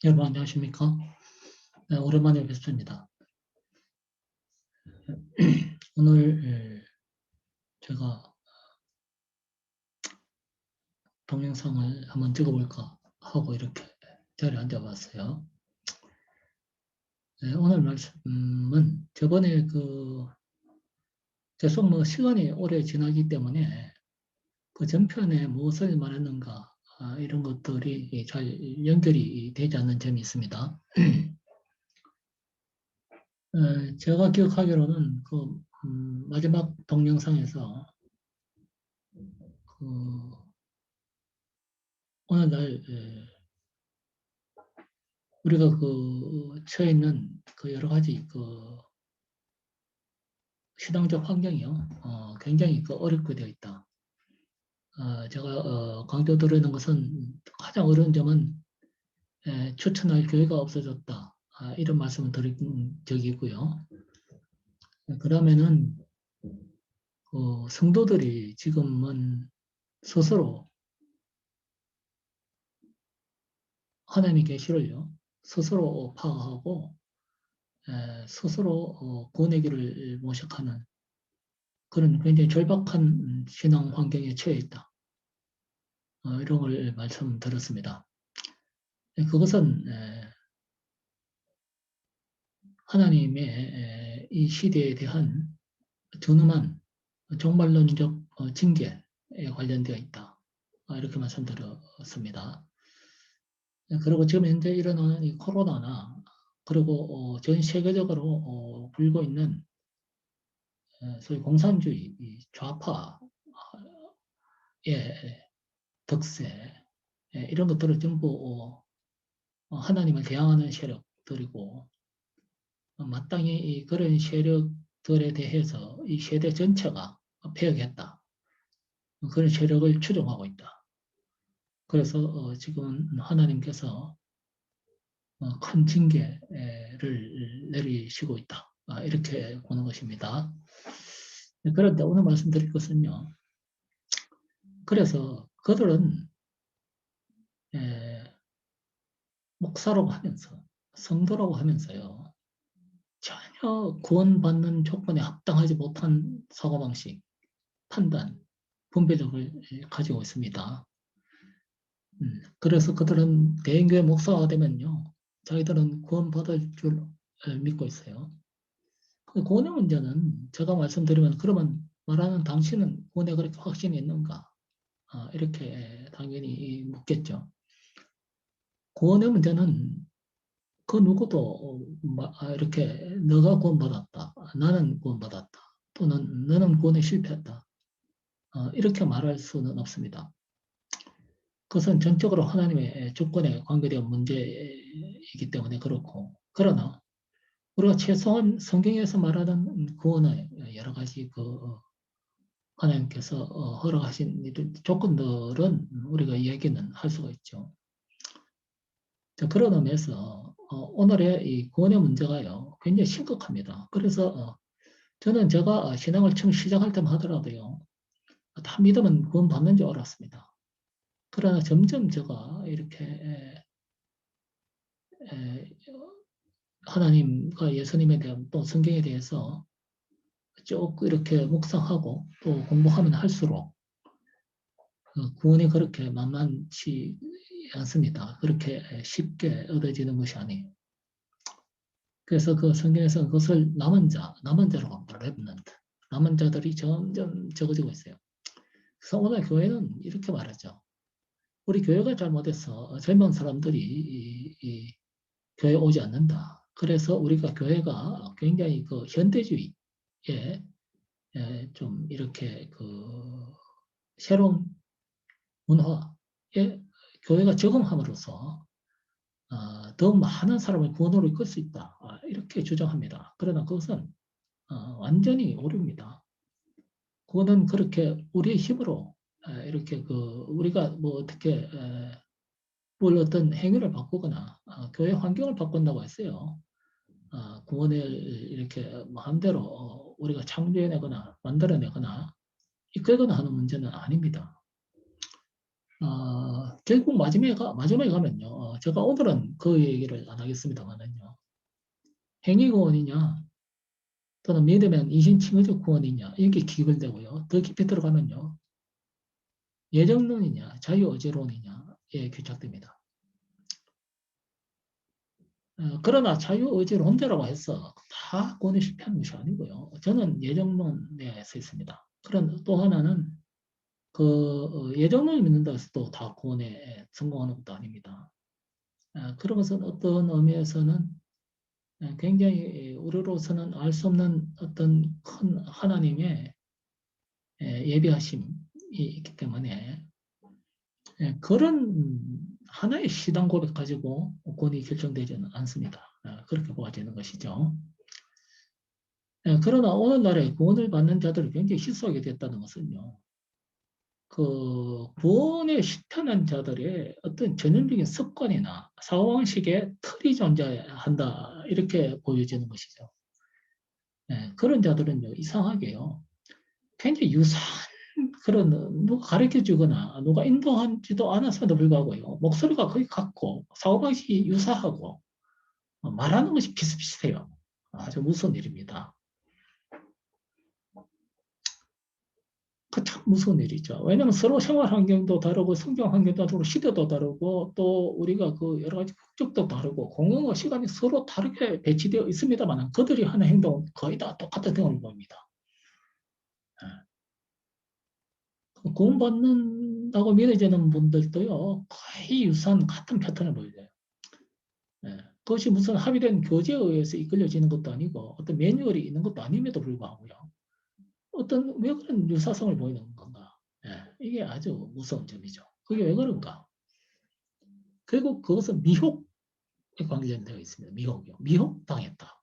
여러분 안녕하십니까? 네, 오랜만에 뵙습니다. 오늘 제가 동영상을 한번 찍어볼까 하고 이렇게 자리에 앉아봤어요. 네, 오늘 말씀은 저번에 계속 시간이 오래 지나기 때문에 그 전편에 무엇을 말했는가 이런 것들이 잘 연결이 되지 않는 점이 있습니다. 제가 기억하기로는 마지막 동영상에서 오늘날 우리가 처해 있는 여러 가지 시장적 환경이요, 굉장히 어렵게 되어 있다. 제가 강조드리는 것은 가장 어려운 점은 추천할 교회가 없어졌다. 이런 말씀을 드린 적이 있고요. 그 다음에는 성도들이 지금은 스스로 하나님의 계시를요, 스스로 파악하고 스스로 구원의 길을 모색하는 그런 굉장히 절박한 신앙 환경에 처해 있다. 이런 걸 말씀드렸습니다. 그것은 하나님의 이 시대에 대한 전음한 종말론적 징계에 관련되어 있다. 이렇게 말씀드렸습니다. 그리고 지금 현재 일어나는 이 코로나나 그리고 전 세계적으로 불고 있는 소위 공산주의 좌파의 덕세 이런 것들을 전부 하나님을 대항하는 세력들이고 마땅히 그런 세력들에 대해서 이 세대 전체가 폐역했다. 그런 세력을 추종하고 있다. 그래서 지금은 하나님께서 큰 징계를 내리시고 있다. 이렇게 보는 것입니다. 그런데 오늘 말씀드릴 것은요. 그래서 그들은 목사라고 하면서 성도라고 하면서요. 전혀 구원받는 조건에 합당하지 못한 사고방식, 판단, 분별력을 가지고 있습니다. 그래서 그들은 대인교회 목사가 되면요. 자기들은 구원받을 줄 믿고 있어요. 구원의 문제는 제가 말씀드리면 그러면 말하는 당신은 구원에 그렇게 확신이 있는가? 이렇게 당연히 묻겠죠. 구원의 문제는 그 누구도 이렇게 너가 구원받았다. 나는 구원받았다. 또는 너는 구원에 실패했다. 이렇게 말할 수는 없습니다. 그것은 전적으로 하나님의 주권에 관계된 문제이기 때문에 그렇고, 그러나 우리가 최소한 성경에서 말하는 구원의 여러 가지 하나님께서 허락하신 조건들은 우리가 이야기는 할 수가 있죠. 자, 그런 의미에서 오늘의 이 구원의 문제가요 굉장히 심각합니다. 그래서 저는 제가 신앙을 처음 시작할 때만 하더라도요 다 믿으면 구원 받는 줄 알았습니다. 그러나 점점 제가 이렇게 하나님과 예수님에 대한 또 성경에 대해서 쭉 이렇게 묵상하고 또 공부하면 할수록 구원이 그렇게 만만치 않습니다. 그렇게 쉽게 얻어지는 것이 아니에요. 그래서 그 성경에서는 그것을 남은 자라고 합니다. 렘넌트. 남은 자들이 점점 적어지고 있어요. 그래서 오늘 교회는 이렇게 말하죠. 우리 교회가 잘못해서 젊은 사람들이 이 교회에 오지 않는다. 그래서 우리가 교회가 굉장히 현대주의에 좀 이렇게 새로운 문화에 교회가 적응함으로써 더 많은 사람을 구원으로 이끌 수 있다. 이렇게 주장합니다. 그러나 그것은 완전히 오류입니다. 그거는 그렇게 우리의 힘으로 이렇게 우리가 뭐 어떻게 뭘 어떤 행위를 바꾸거나 교회 환경을 바꾼다고 했어요. 구원을 이렇게 마음대로 우리가 창조해내거나 만들어내거나 이끌거나 하는 문제는 아닙니다. 결국 마지막에 가면요. 제가 오늘은 그 얘기를 안 하겠습니다만은요. 행위구원이냐 또는 믿으면 인신칭의적 구원이냐 이게 기글되고요. 더 깊이 들어가면요. 예정론이냐 자유의지론이냐에 귀착됩니다. 그러나 자유의지론자라고 해서 다 구원에 실패하는 것이 아니고요. 저는 예정론에 서 있습니다. 그런 또 하나는 그 예정론을 믿는다고 해서 또 다 구원에 성공하는 것도 아닙니다. 그런 것은 어떤 의미에서는 굉장히 우리로서는 알 수 없는 어떤 큰 하나님의 예비하심이 있기 때문에 그런 하나의 시당 고백 가지고 구원이 결정되지는 않습니다. 그렇게 보아지는 것이죠. 그러나 오늘날에 구원을 받는 자들이 굉장히 희소하게 됐다는 것은요. 그 구원에 실패하는 자들의 어떤 전형적인 습관이나 사고방식의 틀이 존재한다 이렇게 보여지는 것이죠. 그런 자들은요 이상하게요 굉장히 유사한 그런 누가 가르쳐주거나 누가 인도하지도 않았음에도 불구하고요 목소리가 거의 같고 사고방식이 유사하고 말하는 것이 비슷비슷해요. 아주 무서운 일입니다. 그 참 무서운 일이죠. 왜냐하면 서로 생활 환경도 다르고 성경 환경도 다르고 시대도 다르고 또 우리가 그 여러 가지 국적도 다르고 공간과 시간이 서로 다르게 배치되어 있습니다만 그들이 하는 행동은 거의 다 똑같은 행동을 보입니다. 구원받는다고 믿어지는 분들도요 거의 유사한 같은 패턴을 보여줘요. 그것이 무슨 합의된 교제에 의해서 이끌려지는 것도 아니고 어떤 매뉴얼이 있는 것도 아님에도 불구하고요. 어떤 왜 그런 유사성을 보이는 건가? 이게 아주 무서운 점이죠. 그게 왜 그런가? 결국 그것은 미혹에 관련되어 있습니다. 미혹이요. 미혹당했다.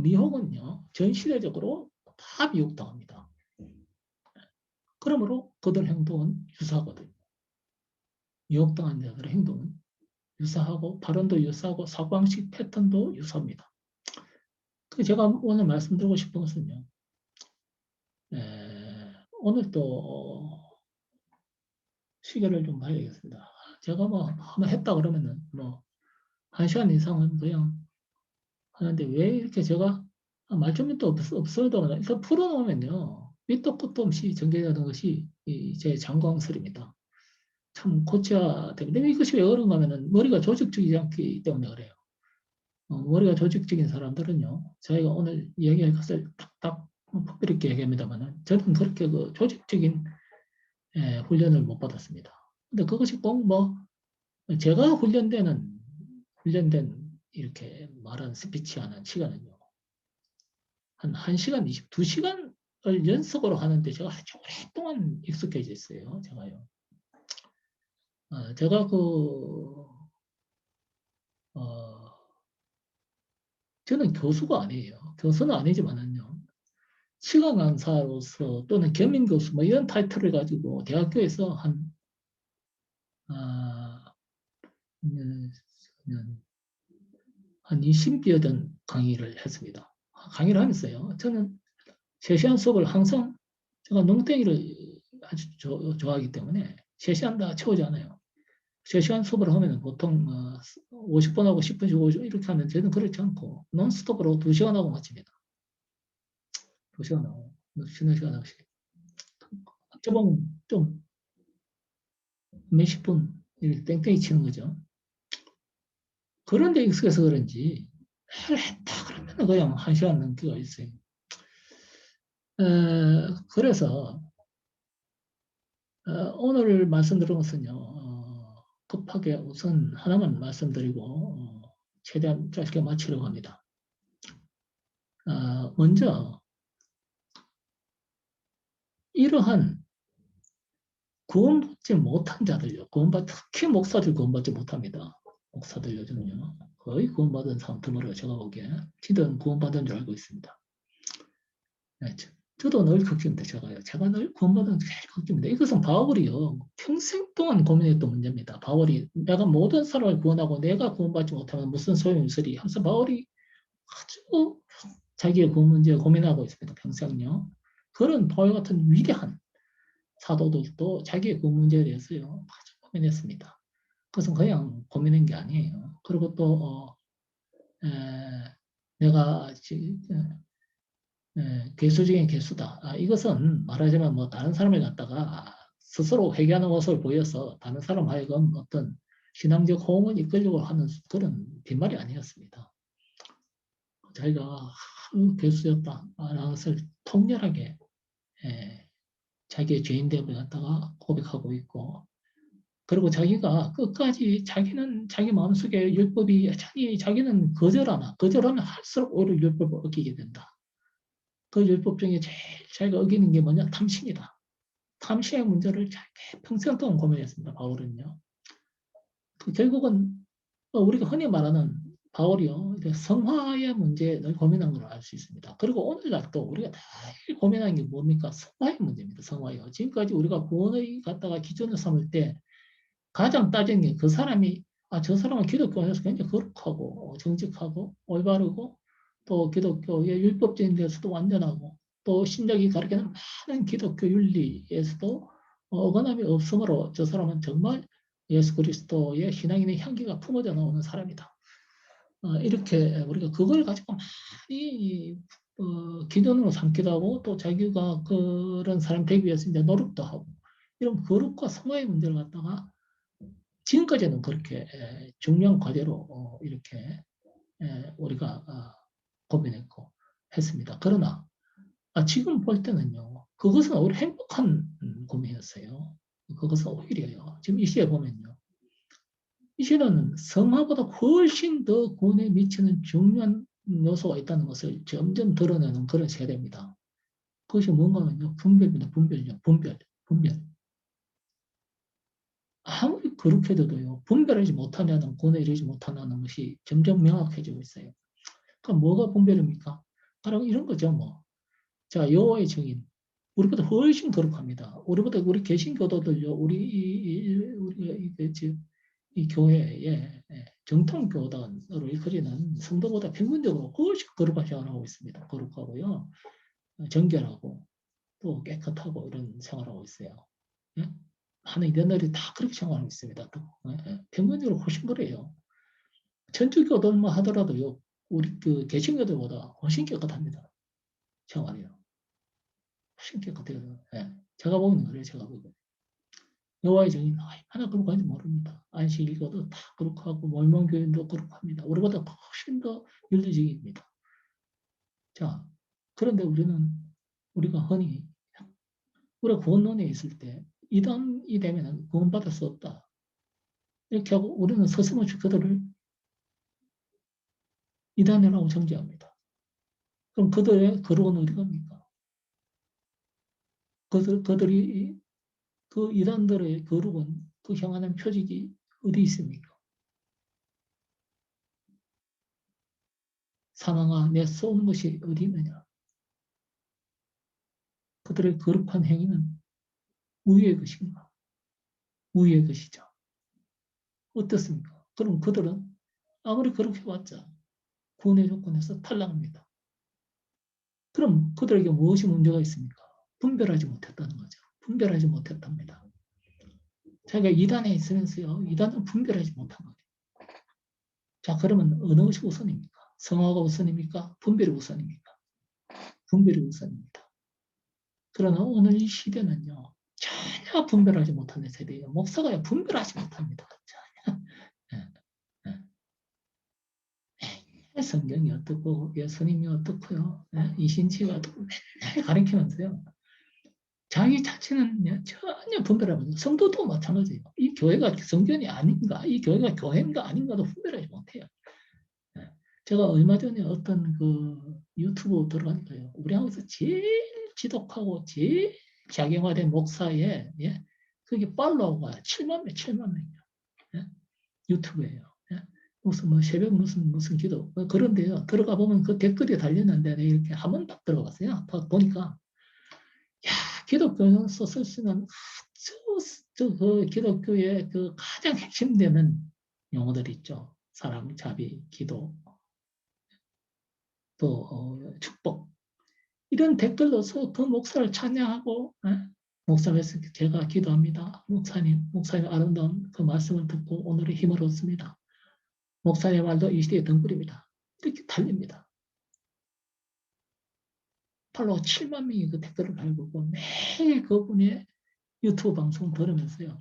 미혹은요, 전 시대적으로 다 미혹당합니다. 그러므로 그들 행동은 유사하거든요. 미혹당한 자들의 행동은 유사하고 발언도 유사하고 사고방식 패턴도 유사합니다. 제가 오늘 말씀드리고 싶은 것은요. 오늘 또 시계를 좀 봐야겠습니다. 제가 뭐 한번 했다 그러면은 뭐 1시간 이상은 그냥 하는데 왜 이렇게 제가 말주민도 없어도 일단 풀어놓으면요. 밑도 끝도 없이 전개되는 것이 제 장광설입니다. 참 고쳐야 되는데 이것이 왜 그런가 하면은 머리가 조직적이지 않기 때문에 그래요. 머리가 조직적인 사람들은요. 저희가 오늘 이야기할 것을 딱딱 폭렬 있게 얘기합니다만 저는 그렇게 그 조직적인 훈련을 못 받았습니다. 근데 그것이 꼭 뭐 제가 훈련된 이렇게 말한 스피치 하는 시간은요. 한 1시간 2시간을 연속으로 하는데 제가 아주 오랫동안 익숙해져 있어요. 제가요. 제가 어, 저는 교수가 아니에요. 교수는 아니지만은요. 시간 강사로서 또는 겸임 교수 뭐 이런 타이틀을 가지고 대학교에서 아, 한 20여 년 강의를 했습니다. 강의를 하면서요. 저는 세시간 수업을 항상 제가 농땡이를 아주 좋아하기 때문에 3시간 다 채우지 않아요. 3시간 수업을 하면 보통 50분 하고 10분씩 50분 이렇게 하면 저는 그렇지 않고 논스톱으로 2시간 하고 마칩니다. 2시간 하고 쉬는 시간 없이. 어쩌면 좀 몇십 분 이렇게 땡땡이 치는 거죠. 그런데 익숙해서 그런지 했다 그러면 그냥 1시간 넘기가 있어요. 그래서 오늘 말씀드린 것은요. 급하게 우선 하나만 말씀드리고 최대한 짧게 마치려고 합니다. 먼저 이러한 구원받지 못한 자들요. 특히 목사들 구원받지 못합니다. 목사들 요즘은요. 거의 구원받은 사람 드물어요. 제가 보기에. 지든 구원받은 줄 알고 있습니다. 네, 저도 늘 걱정입니다. 제가 늘 구원받은 게 제일 걱정입니다. 이것은 바울이요. 평생 동안 고민했던 문제입니다. 바울이 내가 모든 사람을 구원하고 내가 구원받지 못하면 무슨 소용이으리 하면서 바울이 아주 자기의 구원 문제에 고민하고 있습니다. 평생요. 그런 바울 같은 위대한 사도들도 자기의 구원 문제에 대해서요. 아주 고민했습니다. 그것은 그냥 고민한 게 아니에요. 그리고 또 내가 괴수 중에 괴수다. 이것은 말하자면 뭐 다른 사람을 갖다가 스스로 회개하는 모습을 보여서 다른 사람 하여금 어떤 신앙적 호응을 이끌려고 하는 그런 빈말이 아니었습니다. 자기가 괴수였다. 라는 것을 통렬하게 자기의 죄인됨을 갖다가 고백하고 있고, 그리고 자기가 끝까지 자기는 자기 마음속에 율법이 자기는 거절하면 할수록 오히려 율법을 어기게 된다. 그 율법 중에 제일 자기가 어기는 게 뭐냐? 탐심이다. 탐심의 문제를 자기 평생 동안 고민했습니다. 바울은요. 결국은 우리가 흔히 말하는 바울이요, 성화의 문제를 고민한 걸 알 수 있습니다. 그리고 오늘날 또 우리가 제일 고민하는 게 뭡니까? 성화의 문제입니다. 성화요. 지금까지 우리가 구원의 갖다가 기준을 삼을 때 가장 따지는 게 그 사람이 저 사람은 기독교에서 굉장히 거룩하고 정직하고 올바르고 또 기독교의 율법적인 데서도 완전하고 또 신약이 가르치는 많은 기독교 윤리에서도 어긋남이 없으므로 저 사람은 정말 예수 그리스도의 신앙인의 향기가 품어져 나오는 사람이다. 이렇게 우리가 그걸 가지고 많이 기준으로 삼기도 하고 또 자기가 그런 사람 되기 위해서 이제 노력도 하고 이런 거룩과 성화의 문제를 갖다가 지금까지는 그렇게 중요한 과제로 이렇게 우리가 고민했고 했습니다. 그러나 지금 볼 때는요, 그것은 오히려 행복한 고민이었어요. 그것은 오히려요. 지금 이 시에 보면요, 이 시는 성화보다 훨씬 더 구원에 미치는 중요한 요소가 있다는 것을 점점 드러내는 그런 세대입니다. 그것이 뭔가면요, 분별입니다. 분별. 아무리 그렇게 돼도요, 분별하지 못하면 구원에 이르지 못한다는 것이 점점 명확해지고 있어요. 그럼 뭐가 분별입니까? 바로 이런 거죠, 뭐. 자, 여호와의 증인. 우리보다 훨씬 거룩합니다. 우리 개신교도들요, 이 교회에 정통 교단으로 일컬리는 성도보다 평균적으로 훨씬 거룩한 생활을 하고 있습니다. 거룩하고요, 정결하고 또 깨끗하고 이런 생활을 하고 있어요. 예? 많은 이단들이 다 그렇게 생활하고 있습니다. 또, 평균적으로 훨씬 그래요. 천주교들만 하더라도요, 우리 그 개신교들보다 훨씬 깨끗합니다. 생활이요. 훨씬 깨끗해요. 제가 보면 그래요. 제가 보면. 여호와의 증인 얼마나 거룩한지 모릅니다. 안식일교도 다 거룩하고 몰몬교인도 거룩합니다. 우리보다 훨씬 더 윤리적입니다. 자, 그런데 우리가 흔히 우리가 구원론에 있을 때 이단이 되면 구원받을 수 없다. 이렇게 하고 우리는 서슴없이 그들을 이단이라고 정죄합니다. 그럼 그들의 거룩은 어디 갑니까? 그들이 그 이단들의 거룩은 그 향하는 표적이 어디 있습니까? 사망아, 내 쏘는 것이 어디 있느냐? 그들의 거룩한 행위는 우위의 것인가? 우위의 것이죠. 어떻습니까? 그럼 그들은 아무리 그렇게 봤자 구원의 조건에서 탈락합니다. 그럼 그들에게 무엇이 문제가 있습니까? 분별하지 못했다는 거죠. 분별하지 못했답니다. 자기가 이단에 있으면서요, 이단은 분별하지 못한 거예요. 자, 그러면 어느 것이 우선입니까? 성화가 우선입니까? 분별이 우선입니까? 분별이 우선입니다. 그러나 오늘 이 시대는요, 전혀 분별하지 못하는 세대예요. 목사가 분별하지 못합니다. 전혀. 예, 예. 성경이 어떻고 예수님이 어떻고요, 이신치가 어떻고 맨날 가르치면서요. 자기 자체는 전혀 분별하지 못해요. 성도도 마찬가지예요. 이 교회가 성전이 아닌가, 이 교회가 교회인가 아닌가도 분별하지 못해요. 제가 얼마 전에 어떤 그 유튜브 들어가니까요, 우리 한국에서 제일 지독하고 제일 작용화된 목사의 그게 팔로워가 7만 명이요. 예? 유튜브예요. 예? 무슨 뭐 새벽 무슨 기도 그런데요, 들어가 보면 그 댓글이 달렸는데 내가 이렇게 한번 딱 들어갔어요. 보니까 야, 기독교에서 쓸 수 있는 아주 그 기독교의 그 가장 핵심되는 용어들이 있죠. 사랑, 자비, 기도, 또 축복. 이런 댓글 넣어서 그 목사를 찬양하고 목사님께서 제가 기도합니다. 목사님 아름다운 그 말씀을 듣고 오늘의 힘을 얻습니다. 목사님 말도 이 시대의 등불입니다. 이렇게 달립니다. 팔로워 7만 명이 그 댓글을 달고 매일 그분의 유튜브 방송 들으면서요.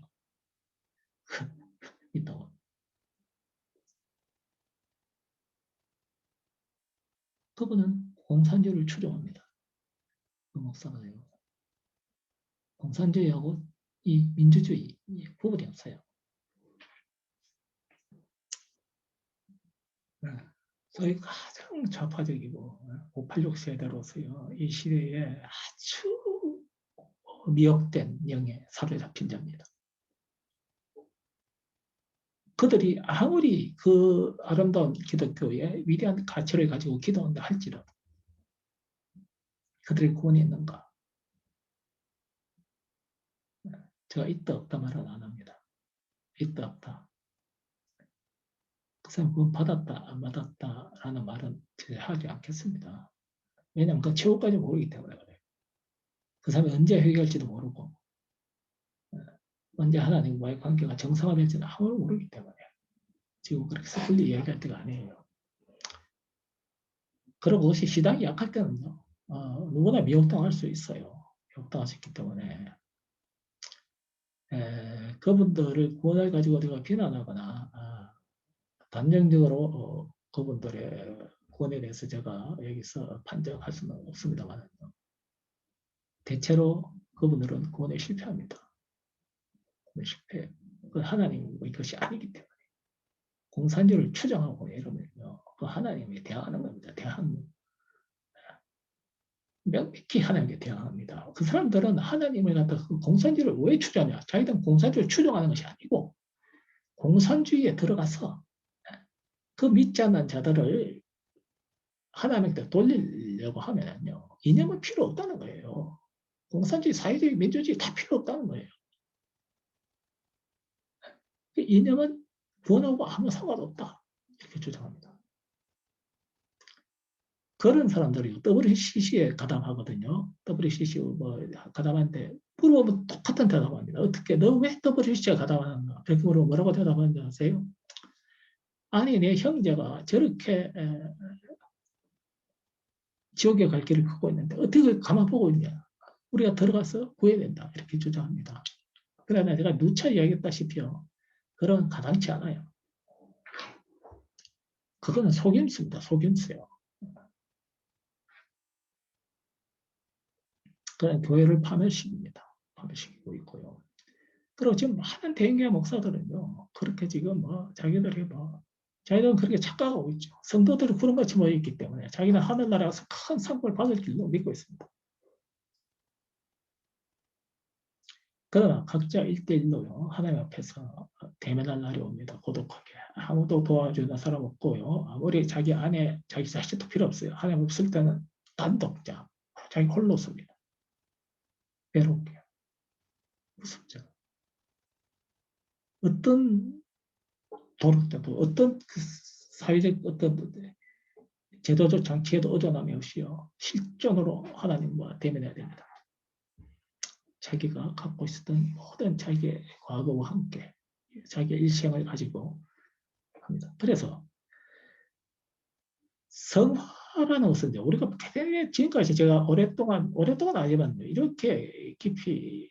있다고. 그분은 공산주의를 추종합니다. 그 목사가요. 공산주의하고 이 민주주의 구분이 없어요. 저희 가장 좌파적이고 586 세대로서요. 이 시대에 아주 미혹된 영에 사로잡힌 자입니다. 그들이 아무리 그 아름다운 기독교의 위대한 가치를 가지고 기도한다 할지라도 그들의 구원이 있는가? 제가 있다 없다 말은 안 합니다. 있다 없다. 그 사람 구원 받았다 안 받았다라는 말은 제가 하지 않겠습니다. 왜냐하면 그 최후까지 모르기 때문에 그래요. 그 사람이 언제 회개할지도 모르고 언제 하나님과의 관계가 정상화될지는 아무도 모르기 때문에 지금 그렇게 섣불리 이야기할 때가 아니에요. 그리고 그것이 시당이 약할 때는요. 누구나 미혹당할 수 있어요. 미혹당할 수 있기 때문에 그분들을 구원을 가지고 우리가 비난하거나 단정적으로 그분들의 구원에 대해서 제가 여기서 판정할 수는 없습니다만 대체로 그분들은 구원에 실패합니다. 구원에 실패. 그 하나님의 것이 아니기 때문에 공산주의를 추정하고 이러면요. 그 하나님에 대항하는 겁니다. 명백히 하나님께 대항합니다. 그 사람들은 하나님을 갖다가 그 공산주의를 왜 추정하냐? 자기들은 공산주의를 추정하는 것이 아니고 공산주의에 들어가서 그 믿지 않는 자들을 하나님께 돌리려고 하면요. 이념은 필요 없다는 거예요. 공산주의, 사회주의, 민주주의 다 필요 없다는 거예요. 그 이념은 구원하고 아무 상관없다. 이렇게 주장합니다. 그런 사람들이 WCC에 가담하거든요. WCC 가담하는데 물어보면 똑같은 대답합니다. 어떻게 너 왜 WCC에 가담하는가? 이렇게 물어보면 뭐라고 대답하는지 아세요? 아니 내 형제가 저렇게 지옥에 갈 길을 걷고 있는데 어떻게 가만 보고 있냐? 우리가 들어가서 구해야 된다. 이렇게 주장합니다. 그러나 제가 누차 이야기했다시피요. 그런 가당치 않아요. 그거는 속임수입니다. 속임수요. 그런 교회를 파멸시킵니다. 파멸시키고 있고요. 그리고 지금 많은 대형교회 목사들은요. 그렇게 지금 자기들은 그렇게 착각하고 있죠. 성도들이 구름같이 모여있기 때문에 자기는 하늘나라에서 큰 상급을 받을 길로 믿고 있습니다. 그러나 각자 1대1로요. 하나님 앞에서 대면할 날이 옵니다. 고독하게. 아무도 도와주는 사람 없고요. 아무리 자기 아내, 자기 자식도 필요 없어요. 하나님 없을 때는 단독자, 자기 홀로 섭니다. 외롭게. 무섭죠. 어떤 도덕자도 어떤 그 사회적 어떤 제도적 장치에도 의존함이 없이요. 실존으로 하나님과 대면해야 됩니다. 자기가 갖고 있었던 모든 자기의 과거와 함께 자기의 일생을 가지고 합니다. 그래서 성화라는 것은 우리가 지금까지 제가 오랫동안 아니지만 이렇게 깊이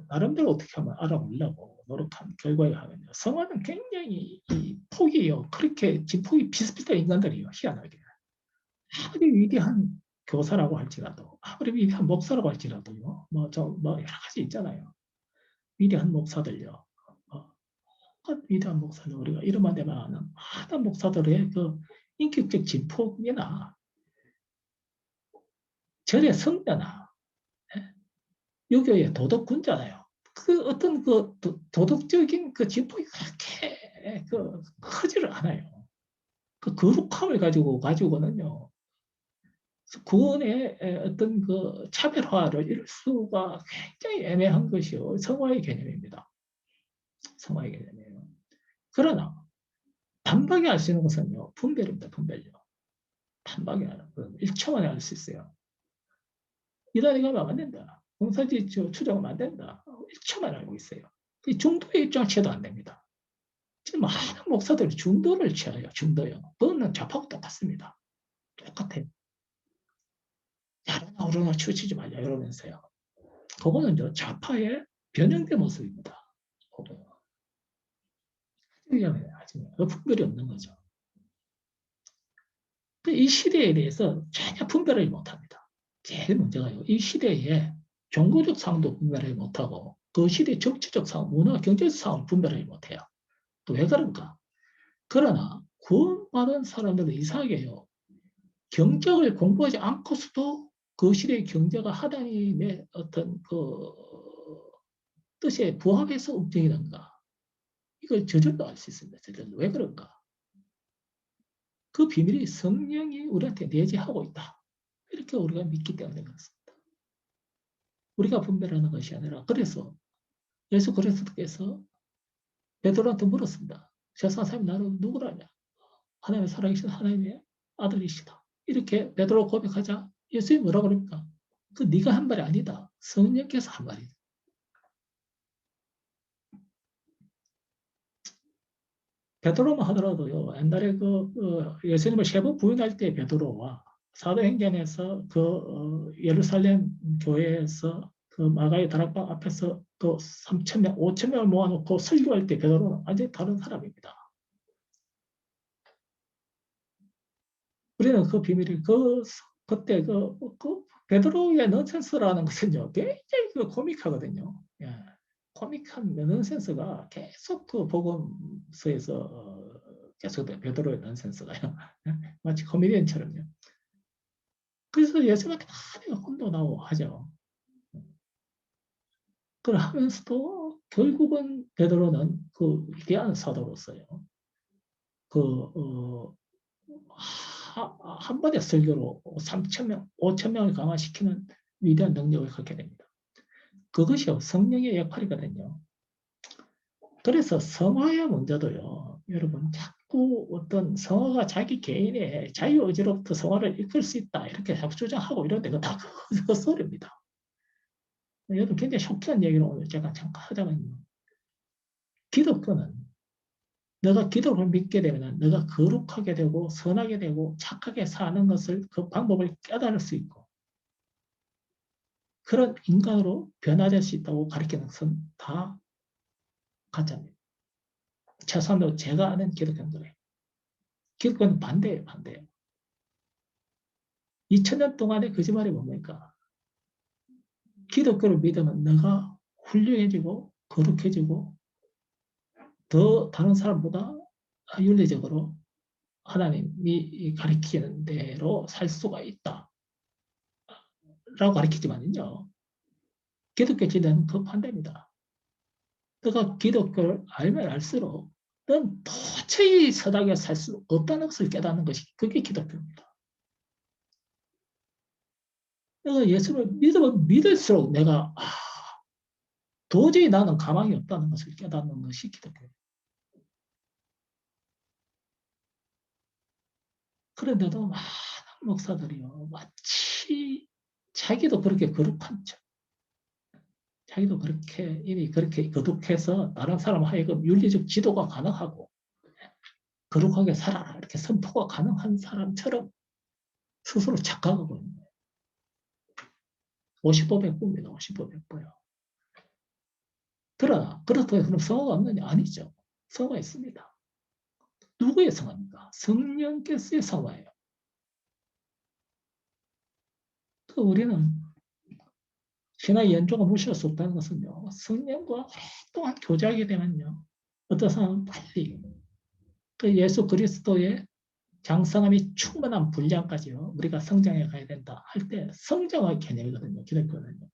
나름대로 어떻게 하면 알아보려고 노력한 결과에 하면 성화는 굉장히 이 폭이요. 그렇게 진폭이 비슷비슷한 인간들이요. 희한하게. 아무리 위대한 교사라고 할지라도 아무리 위대한 목사라고 할지라도요. 여러 가지 있잖아요. 위대한 목사들요. 위대한 목사들 우리가 이름만 대면 아는 많은 목사들의 그 인격적 진폭이나 절의 성대나 유교의 도덕군자나요. 그 어떤 그 도덕적인 그 진폭이 그렇게 크지를 않아요. 그 거룩함을 가지고는요. 구원의 어떤 그 차별화를 이룰 수가 굉장히 애매한 것이요. 성화의 개념입니다. 성화의 개념이에요. 그러나 단박에 알 수 있는 것은요. 분별입니다. 분별요. 단박에 알아. 1초 만에 알 수 있어요. 이단에 가면 안 된다. 공사지 추정은 안 된다. 1초만 알고 있어요. 이 중도의 입장 취해도 안 됩니다. 지금 많은 목사들이 중도를 취해요. 중도요. 그거는 좌파하고 똑같습니다. 똑같아요. 야로나 오로나 치우치지 말자 이러면서요. 그거는 좌파의 변형된 모습입니다. 아직 분별이 없는 거죠. 이 시대에 대해서 전혀 분별을 못합니다. 제일 문제가요. 이 시대에 종교적 상황도 분별을 못하고 그 시대의 정치적 상황, 문화, 경제적 상황을 분별을 못해요. 또 왜 그런가? 그러나 구원받은 사람들은 이상하게요. 경적을 공부하지 않고서도 그 시대의 경제가 하나님의 어떤 그 뜻에 부합해서 움직이는가? 이걸 저절로 알 수 있습니다. 저절로. 왜 그런가? 그 비밀이 성령이 우리한테 내재하고 있다. 이렇게 우리가 믿기 때문에 그렇습니다. 우리가 분별하는 것이 아니라 그래서 예수 그리스도께서 베드로한테 물었습니다. 저 사람이 나를 누구라냐? 하나님의 살아계신 하나님의 아들이시다. 이렇게 베드로 고백하자 예수님이 뭐라고 그럽니까? 그 네가 한 말이 아니다. 성령께서 한 말이다. 베드로만 하더라도요. 옛날에 예수님을 세 번 부인할 때 베드로와 사도행전에서 예루살렘 교회에서 그 마가의 다락방 앞에서 또 3천 명, 5천 명을 모아놓고 설교할 때 베드로는 완전히 다른 사람입니다. 우리는 그 비밀이 그때 베드로의 넌센스라는 것은요 굉장히 코믹하거든요. 예. 코믹한 넌센스가 계속 그 복음서에서 계속 베드로의 넌센스가요. 마치 코미디언처럼요. 그래서 예수한테 많이 혼도 나오고 하죠. 그걸 하면서도 결국은 베드로는 그 위대한 사도로서요. 그 한 번의 설교로 3천 명, 5천 명을 강화시키는 위대한 능력을 갖게 됩니다. 그것이 성령의 역할이거든요. 그래서 성화의 문제도요, 여러분, 자꾸 어떤 성화가 자기 개인의 자유의지로부터 성화를 이끌 수 있다, 이렇게 자꾸 주장하고 이런데, 그거 다 헛소리입니다. 여러분, 굉장히 쇼키한 얘기를 오늘 제가 잠깐 하자면요. 기독교는 내가 기독을 믿게 되면 내가 거룩하게 되고 선하게 되고 착하게 사는 것을 그 방법을 깨달을 수 있고 그런 인간으로 변화될 수 있다고 가르치는 것은 다 가짜입니다. 최소한도 제가 아는 기독교인들은 기독교는 반대예요. 반대예요. 2000년 동안의 거짓말이 뭡니까? 기독교를 믿으면 내가 훌륭해지고 거룩해지고 더 다른 사람보다 윤리적으로 하나님이 가르치는 대로 살 수가 있다. 라고 가르치지만요. 기독교 지도는 그 반대입니다. 내가 기독교를 알면 알수록 넌 도저히 선하게 살 수 없다는 것을 깨닫는 것이 그게 기독교입니다. 내가 예수를 믿으면 믿을수록 내가 도저히 나는 가망이 없다는 것을 깨닫는 것이 기독교입니다. 그런데도 많은 목사들이요. 마치 자기도 그렇게 거룩한 척, 자기도 그렇게 이미 그렇게 거룩해서 다른 사람 하여금 윤리적 지도가 가능하고 거룩하게 살아라 이렇게 선포가 가능한 사람처럼 스스로 착각하고 있는 거예요. 50보 100보입니다. 50보 100보요. 그러나 그렇다고 그럼 성화가 없느냐? 아니죠. 성화가 있습니다. 누구의 성화입니까? 성령께서의 성화예요. 우리는 신화의 연조가 무시할 수 없다는 것은요. 성령과 오랫동안 교제하게 되면요. 어떤 사람은 빨리 그 예수 그리스도의 장성함이 충만한 분량까지요. 우리가 성장해 가야 된다 할 때 성장의 개념이거든요. 기독교는요.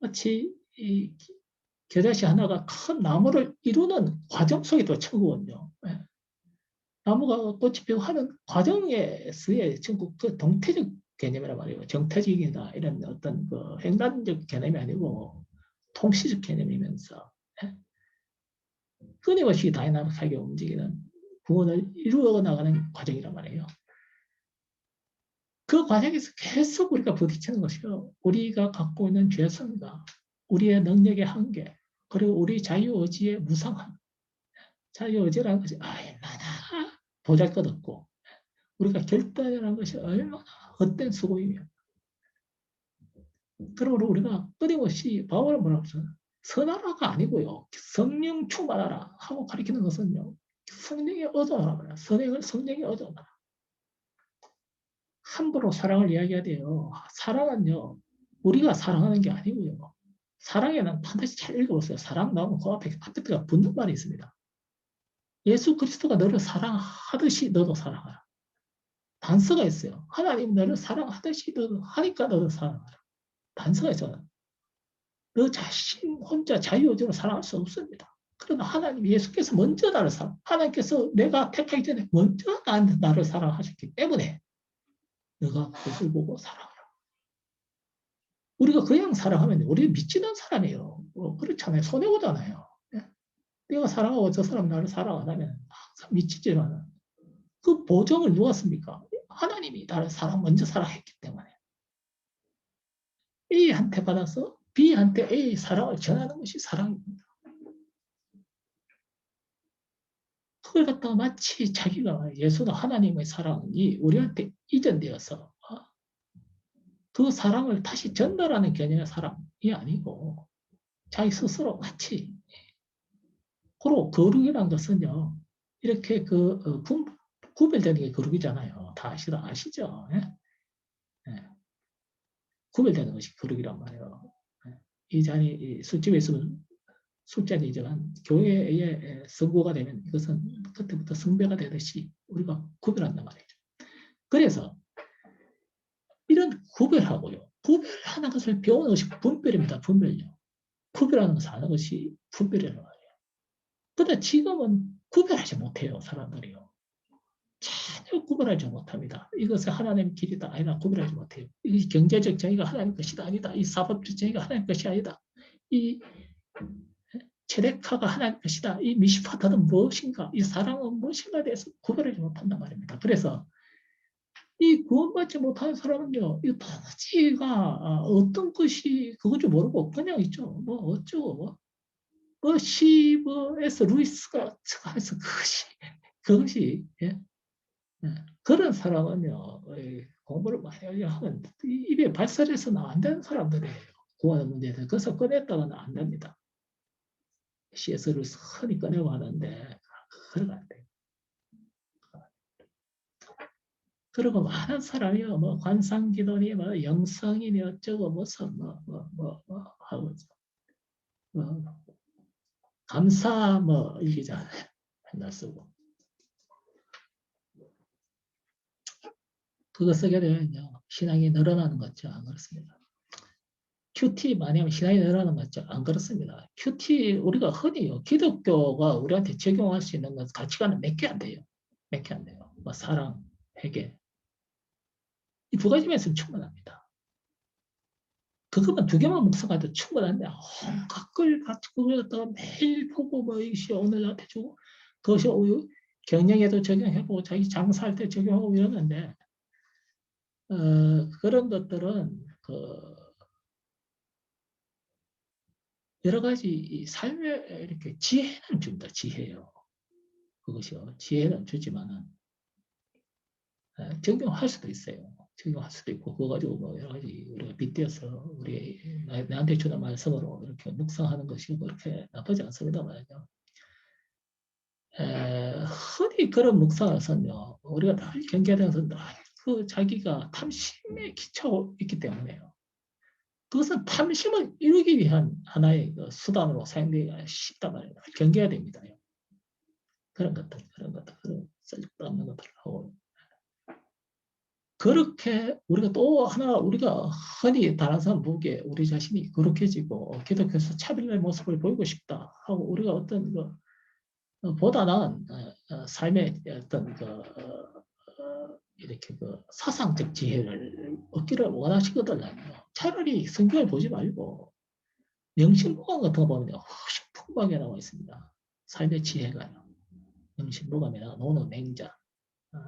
마치 이 겨자씨 하나가 큰 나무를 이루는 과정 속에 또 천국은요. 나무가 꽃이 피고 하는 과정에서의 천국 그 동태적 개념이란 말이에요. 정태적이다 이런 어떤 그 횡단적 개념이 아니고 통시적 개념이면서 끊임없이 다이나믹하게 움직이는 구원을 이루어 나가는 과정이란 말이에요. 그 과정에서 계속 우리가 부딪히는 것이요. 우리가 갖고 있는 죄성과 우리의 능력의 한계, 그리고 우리 자유의지의 무상함. 자유의지라는 것이 얼마나 보잘것없고 우리가 결단이라는 것이 얼마나 헛된 수고이며 그러므로 우리가 끊임없이 바울은 뭐라고 하잖아요. 선하라가 아니고요. 성령 충만하라 하고 가리키는 것은요. 성령의 얻어라. 선행을 성령의 얻어라. 함부로 사랑을 이야기해야 돼요. 사랑은요. 우리가 사랑하는 게 아니고요. 사랑에는 반드시 잘 읽어보세요. 사랑 나오면 그 앞에 아파트가 붙는 말이 있습니다. 예수 그리스도가 너를 사랑하듯이 너도 사랑하라. 단서가 있어요. 하나님 너를 사랑하듯이 너도 하니까 너도 사랑하라. 단서가 있잖아요. 너 자신 혼자 자유의지로 사랑할 수 없습니다. 그러나 하나님 예수께서 먼저 나를 하나님께서 내가 택하기 전에 먼저 나를 사랑하셨기 때문에 너가 그것을 보고 사랑하라. 우리가 그냥 사랑하면 우리 미치는 사람이에요. 그렇잖아요. 손해보잖아요. 내가 사랑하고 저 사람 나를 사랑 안 하면 항상 미치지만 그 보정을 누가 씁니까? 하나님이 나를 먼저 사랑했기 때문에 A한테 받아서 B한테 A 사랑을 전하는 것이 사랑입니다. 그걸 갖다가 마치 자기가 예수가 하나님의 사랑이 우리한테 이전되어서 그 사랑을 다시 전달하는 개념의 사랑이 아니고 자기 스스로 마치 그리고 거룩이라는 것은요 이렇게 구별되는 게 거룩이잖아요. 다 아시죠? 예? 예. 구별되는 것이 거룩이란 말이에요. 예. 이 잔이 술집에 있으면 술잔이지만 교회의 선고가 되면 이것은 그때부터 성배가 되듯이 우리가 구별한단 말이죠. 그래서 이런 구별하고요. 구별하는 것을 배우는 것이 분별입니다. 분별요. 구별하는 것을 아는 것이 분별이라는 말이에요. 그런데 지금은 구별하지 못해요. 사람들이요. 전혀 구별하지 못합니다. 이것은 하나님의 길이다 아니다 구별하지 못해요. 이 경제적 정의가 하나님 것이다 아니다. 이 사법적 정의가 하나님 것이 아니다. 이 체데카가 하나님 것이다. 이 미시파타는 무엇인가? 이 사랑은 무엇인가에 대해서 구별하지 못한단 말입니다. 그래서 이 구원받지 못하는 사람은요, 이 도무지가 어떤 것이 그것도 모르고 그냥 있죠. 뭐 어쩌고 뭐 루이스가 해서 그것이 예? 예. 그런 사람은요 공부를 많이 하면 입에 발설해서는 안 되는 사람들이에요. 구하는 문제에 대해서 그래서 꺼냈다가는 안 됩니다. CS를 흔히 꺼내고 하는데 그러면 안 돼요. 그리고 많은 사람이요 뭐 관상기도니 뭐 영성이니 어쩌고 무슨 하고 뭐 감사 뭐 일기장 맨날 쓰고 그거 쓰게 되면요 신앙이 늘어나는 거죠. 안 그렇습니다. 큐티 많이 하면 신앙이 늘어나는 거죠. 안 그렇습니다. 큐티 우리가 흔히요 기독교가 우리한테 적용할 수 있는 가치관은 몇 개 안 돼요. 몇 개 안 돼요. 뭐 사랑, 회개 이 두 가지만 있으면 충분합니다. 그것만 두 개만 묵상해도 충분한데 온갖 걸 가지고 그걸 매일 보고 뭐 이것이 오늘 나한테 주고 그것이 경영에도 적용해보고 자기 장사할 때 적용하고 이러는데 그런 것들은 여러 가지 삶에 이렇게 지혜는 줍니다. 지혜요. 그것이요. 지혜는 주지만은 적용할 수도 있어요. 적용할 수도 있고 그거 가지고 뭐 여러 가지 우리가 빗대어서 우리 나한테 주는 말씀으로 이렇게 묵상하는 것이 그렇게 나쁘지 않습니다 말이죠. 흔히 그런 묵상에서는요 우리가 늘 경계하면서 그 자기가 탐심에 기쳐 있기 때문에요. 그것은 탐심을 이루기 위한 하나의 그 수단으로 사용되기가 쉽단 말이에요. 경계해야 됩니다. 그런 것들, 그런 쓸데도 없는 것들을 하고. 그렇게 우리가 또 하나, 우리가 흔히 다른 사람 보기에 우리 자신이 거룩해지고 기독교에서 차별의 모습을 보이고 싶다 하고 우리가 어떤 보다 나은 삶의 어떤 이렇게 사상적 지혜를 얻기를 원하시거든요. 차라리 성경을 보지 말고 영신보감 같은 거 보면 훨씬 풍부하게 나와 있습니다. 삶의 지혜가요. 영신보감이나 노노 맹자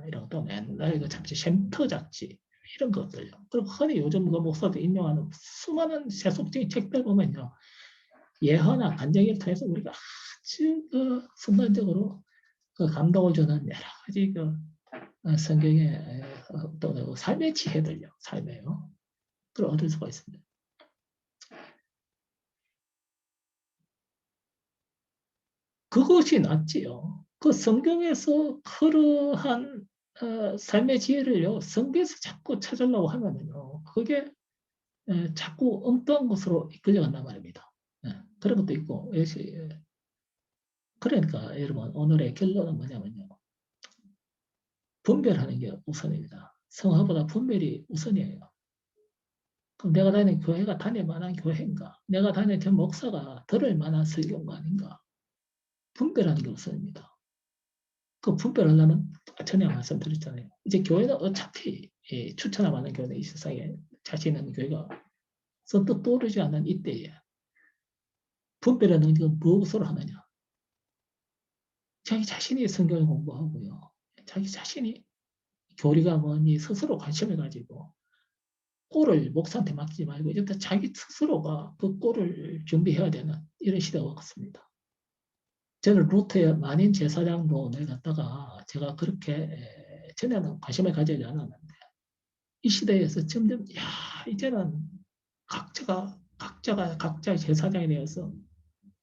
이런 것도 맨날 이거 잡지 쉼터 잡지 이런 것들요. 그리고 흔히 요즘 그 목사들 인용하는 수많은 세속적인 책들 보면요. 예화나 간증을 통해서 우리가 아주 그 순간적으로 그 감동을 주는 여러 가지 그 성경의 또 삶의 지혜들요. 삶에요. 그걸 얻을 수가 있습니다. 그것이 낫지요. 그 성경에서 그러한 삶의 지혜를요. 성경에서 자꾸 찾으려고 하면은요. 그게 자꾸 엉뚱한 곳으로 이끌려간단 말입니다. 그런 것도 있고. 그러니까 여러분 오늘의 결론은 뭐냐면요. 분별하는 게 우선입니다. 성화보다 분별이 우선이에요. 그럼 내가 다니는 교회가 다닐 만한 교회인가? 내가 다니는 저 목사가 들을 만한 설교가 아닌가? 분별하는 게 우선입니다. 그 분별하려면 전에 말씀드렸잖아요. 이제 교회는 어차피 추천을 받는 교회는 이 세상에 자신 있는 교회가 선뜻 떠오르지 않는 이때에 분별하는 건 무엇으로 하느냐? 자기 자신이 성경을 공부하고요. 자기 자신이 교리가 뭐니 스스로 관심을 가지고 꼴을 목사한테 맡기지 말고 일단 자기 스스로가 그 꼴을 준비해야 되는 이런 시대가 왔습니다. 저는 루터의 만인 제사장론을 갖다가 제가 그렇게 전에는 관심을 가지지 않았는데 이 시대에서 점점 이제는 각자가 각자의 제사장에 대해서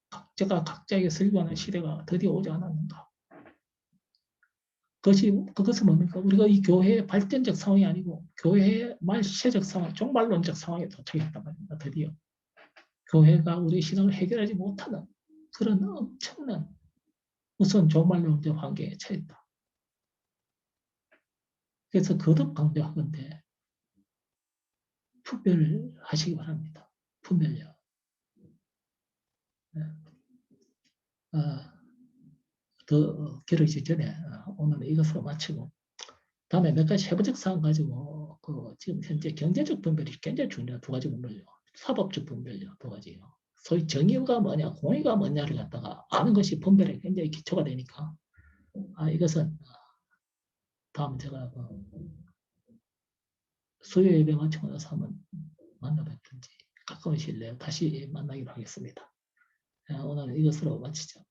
각자가 각자에게 설교하는 시대가 드디어 오지 않았는가. 그것은 뭡니까? 우리가 이 교회의 발전적 상황이 아니고 교회의 말세적 상황, 종말론적 상황에 도착했단 말입니다. 드디어. 교회가 우리 신앙을 해결하지 못하는 그런 엄청난 우선 종말론적 환경에 처했다. 그래서 거듭 강조하건대 분별하시기 바랍니다. 분별요. 네. 더 길어지기 전에 오늘 이것으로 마치고 다음에 몇 가지 세부적 사항 가지고 지금 현재 경제적 분별이 굉장히 중요한 두 가지 분별요. 사법적 분별요. 두 가지요. 소위 정의가 뭐냐, 공의가 뭐냐를 갖다가 아는 것이 분별에 굉장히 기초가 되니까 이것은 다음 제가 수요 예배 마치고 나서 한번 만나뵙든지 가까운 시일 내에 다시 만나기로 하겠습니다. 오늘 이것으로 마치죠.